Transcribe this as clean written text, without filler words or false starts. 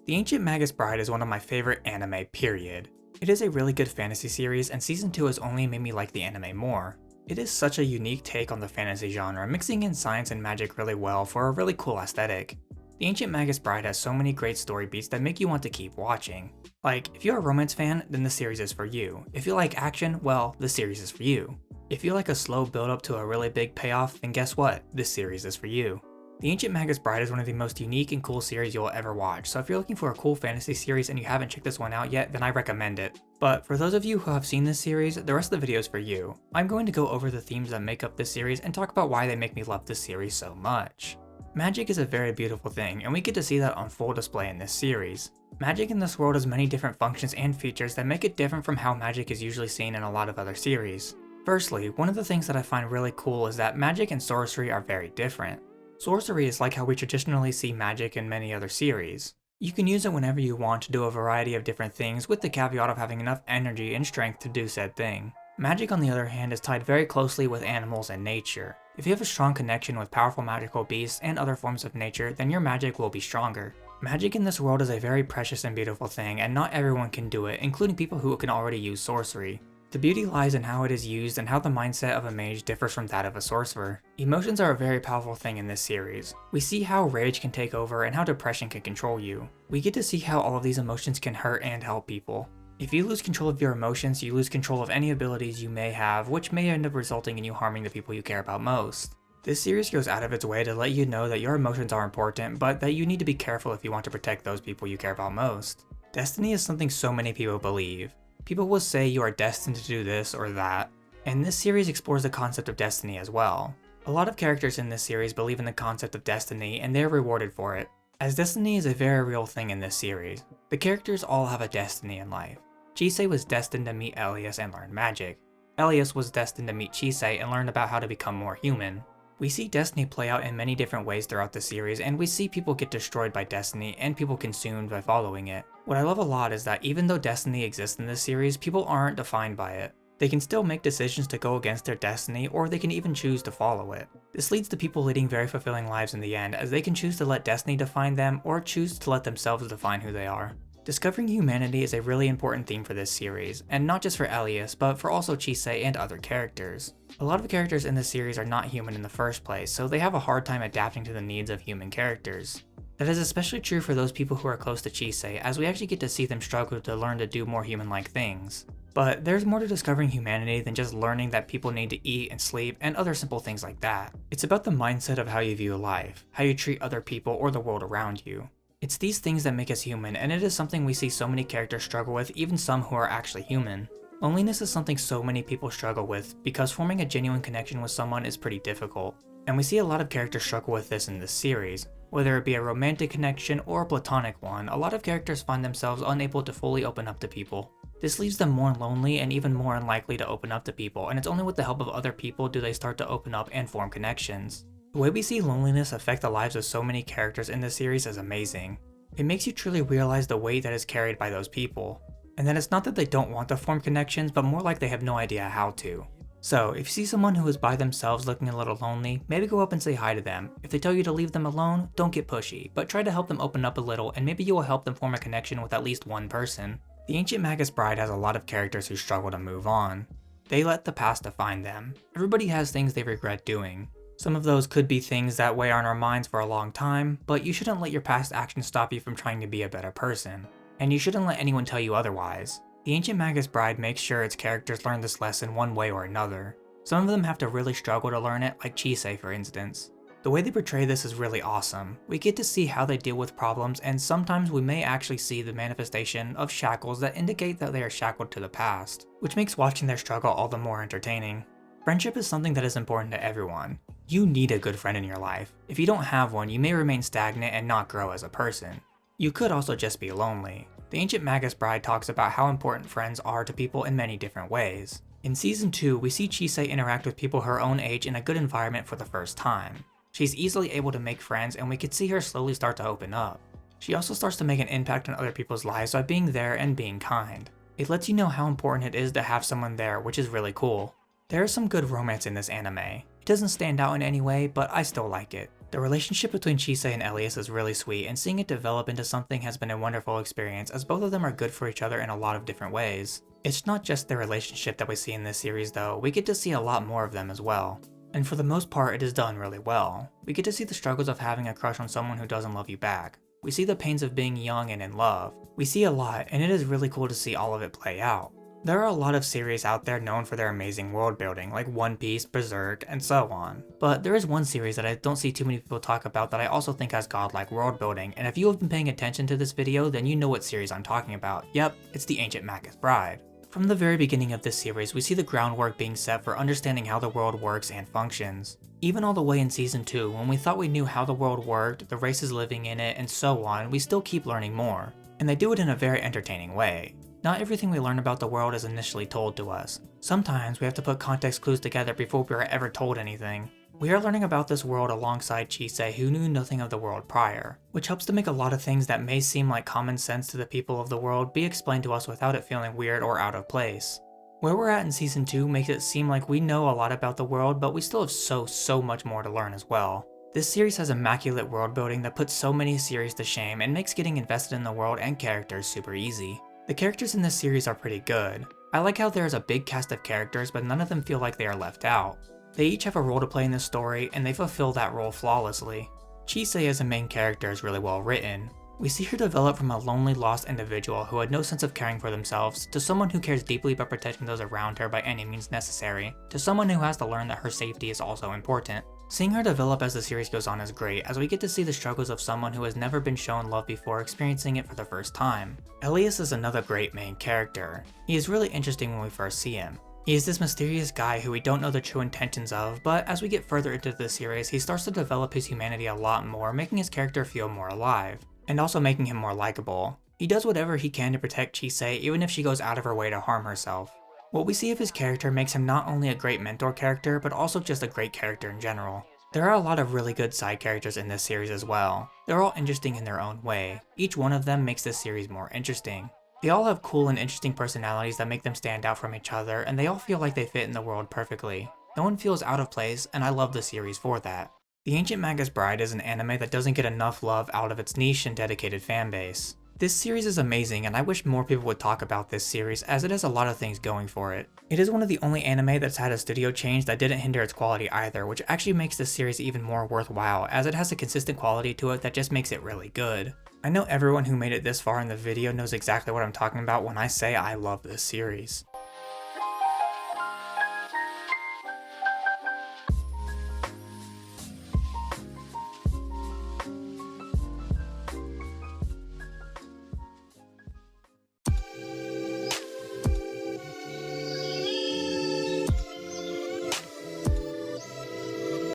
The Ancient Magus Bride is one of my favorite anime, period. It is a really good fantasy series, and season 2 has only made me like the anime more. It is such a unique take on the fantasy genre, mixing in science and magic really well for a really cool aesthetic. The Ancient Magus Bride has so many great story beats that make you want to keep watching. Like, if you're a romance fan, then the series is for you. If you like action, well, the series is for you. If you like a slow build up to a really big payoff, then guess what? This series is for you. The Ancient Magus Bride is one of the most unique and cool series you'll ever watch, so if you're looking for a cool fantasy series and you haven't checked this one out yet, then I recommend it. But for those of you who have seen this series, the rest of the video is for you. I'm going to go over the themes that make up this series and talk about why they make me love this series so much. Magic is a very beautiful thing, and we get to see that on full display in this series. Magic in this world has many different functions and features that make it different from how magic is usually seen in a lot of other series. Firstly, one of the things that I find really cool is that magic and sorcery are very different. Sorcery is like how we traditionally see magic in many other series. You can use it whenever you want to do a variety of different things with the caveat of having enough energy and strength to do said thing. Magic on the other hand is tied very closely with animals and nature. If you have a strong connection with powerful magical beasts and other forms of nature, then your magic will be stronger. Magic in this world is a very precious and beautiful thing, and not everyone can do it, including people who can already use sorcery. The beauty lies in how it is used and how the mindset of a mage differs from that of a sorcerer. Emotions are a very powerful thing in this series. We see how rage can take over and how depression can control you. We get to see how all of these emotions can hurt and help people. If you lose control of your emotions, you lose control of any abilities you may have, which may end up resulting in you harming the people you care about most. This series goes out of its way to let you know that your emotions are important, but that you need to be careful if you want to protect those people you care about most. Destiny is something so many people believe. People will say you are destined to do this or that, and this series explores the concept of destiny as well. A lot of characters in this series believe in the concept of destiny, and they are rewarded for it, as destiny is a very real thing in this series. The characters all have a destiny in life. Chisei was destined to meet Elias and learn magic. Elias was destined to meet Chisei and learn about how to become more human. We see destiny play out in many different ways throughout the series, and we see people get destroyed by destiny and people consumed by following it. What I love a lot is that even though destiny exists in this series, people aren't defined by it. They can still make decisions to go against their destiny, or they can even choose to follow it. This leads to people leading very fulfilling lives in the end, as they can choose to let destiny define them or choose to let themselves define who they are. Discovering humanity is a really important theme for this series, and not just for Elias, but for also Chisei and other characters. A lot of characters in this series are not human in the first place, so they have a hard time adapting to the needs of human characters. That is especially true for those people who are close to Chisei, as we actually get to see them struggle to learn to do more human-like things. But there's more to discovering humanity than just learning that people need to eat and sleep and other simple things like that. It's about the mindset of how you view life, how you treat other people or the world around you. It's these things that make us human, and it is something we see so many characters struggle with, even some who are actually human. Loneliness is something so many people struggle with, because forming a genuine connection with someone is pretty difficult. And we see a lot of characters struggle with this in this series. Whether it be a romantic connection or a platonic one, a lot of characters find themselves unable to fully open up to people. This leaves them more lonely and even more unlikely to open up to people, and it's only with the help of other people do they start to open up and form connections. The way we see loneliness affect the lives of so many characters in this series is amazing. It makes you truly realize the weight that is carried by those people. And that it's not that they don't want to form connections, but more like they have no idea how to. So, if you see someone who is by themselves looking a little lonely, maybe go up and say hi to them. If they tell you to leave them alone, don't get pushy, but try to help them open up a little, and maybe you will help them form a connection with at least one person. The Ancient Magus Bride has a lot of characters who struggle to move on. They let the past define them. Everybody has things they regret doing. Some of those could be things that weigh on our minds for a long time, but you shouldn't let your past actions stop you from trying to be a better person. And you shouldn't let anyone tell you otherwise. The Ancient Magus Bride makes sure its characters learn this lesson one way or another. Some of them have to really struggle to learn it, like Chisei for instance. The way they portray this is really awesome. We get to see how they deal with problems, and sometimes we may actually see the manifestation of shackles that indicate that they are shackled to the past, which makes watching their struggle all the more entertaining. Friendship is something that is important to everyone. You need a good friend in your life. If you don't have one, you may remain stagnant and not grow as a person. You could also just be lonely. The Ancient Magus Bride talks about how important friends are to people in many different ways. In Season 2, we see Chisei interact with people her own age in a good environment for the first time. She's easily able to make friends, and we could see her slowly start to open up. She also starts to make an impact on other people's lives by being there and being kind. It lets you know how important it is to have someone there, which is really cool. There is some good romance in this anime. It doesn't stand out in any way, but I still like it. The relationship between Chise and Elias is really sweet, and seeing it develop into something has been a wonderful experience as both of them are good for each other in a lot of different ways. It's not just their relationship that we see in this series though, we get to see a lot more of them as well. And for the most part it is done really well. We get to see the struggles of having a crush on someone who doesn't love you back. We see the pains of being young and in love. We see a lot, and it is really cool to see all of it play out. There are a lot of series out there known for their amazing world building, like One Piece, Berserk, and so on. But there is one series that I don't see too many people talk about that I also think has godlike world building, and if you have been paying attention to this video, then you know what series I'm talking about. Yep, it's the Ancient Magus Bride. From the very beginning of this series, we see the groundwork being set for understanding how the world works and functions. Even all the way in Season 2, when we thought we knew how the world worked, the races living in it, and so on, we still keep learning more. And they do it in a very entertaining way. Not everything we learn about the world is initially told to us. Sometimes we have to put context clues together before we are ever told anything. We are learning about this world alongside Chise, who knew nothing of the world prior, which helps to make a lot of things that may seem like common sense to the people of the world be explained to us without it feeling weird or out of place. Where we're at in Season 2 makes it seem like we know a lot about the world, but we still have so much more to learn as well. This series has immaculate world building that puts so many series to shame and makes getting invested in the world and characters super easy. The characters in this series are pretty good. I like how there is a big cast of characters, but none of them feel like they are left out. They each have a role to play in this story, and they fulfill that role flawlessly. Chise as a main character is really well written. We see her develop from a lonely, lost individual who had no sense of caring for themselves, to someone who cares deeply about protecting those around her by any means necessary, to someone who has to learn that her safety is also important. Seeing her develop as the series goes on is great, as we get to see the struggles of someone who has never been shown love before experiencing it for the first time. Elias is another great main character. He is really interesting when we first see him. He is this mysterious guy who we don't know the true intentions of, but as we get further into the series, he starts to develop his humanity a lot more, making his character feel more alive, and also making him more likable. He does whatever he can to protect Chise, even if she goes out of her way to harm herself. What we see of his character makes him not only a great mentor character, but also just a great character in general. There are a lot of really good side characters in this series as well. They're all interesting in their own way. Each one of them makes this series more interesting. They all have cool and interesting personalities that make them stand out from each other, and they all feel like they fit in the world perfectly. No one feels out of place, and I love the series for that. The Ancient Magus Bride is an anime that doesn't get enough love out of its niche and dedicated fanbase. This series is amazing, and I wish more people would talk about this series as it has a lot of things going for it. It is one of the only anime that's had a studio change that didn't hinder its quality either, which actually makes this series even more worthwhile as it has a consistent quality to it that just makes it really good. I know everyone who made it this far in the video knows exactly what I'm talking about when I say I love this series.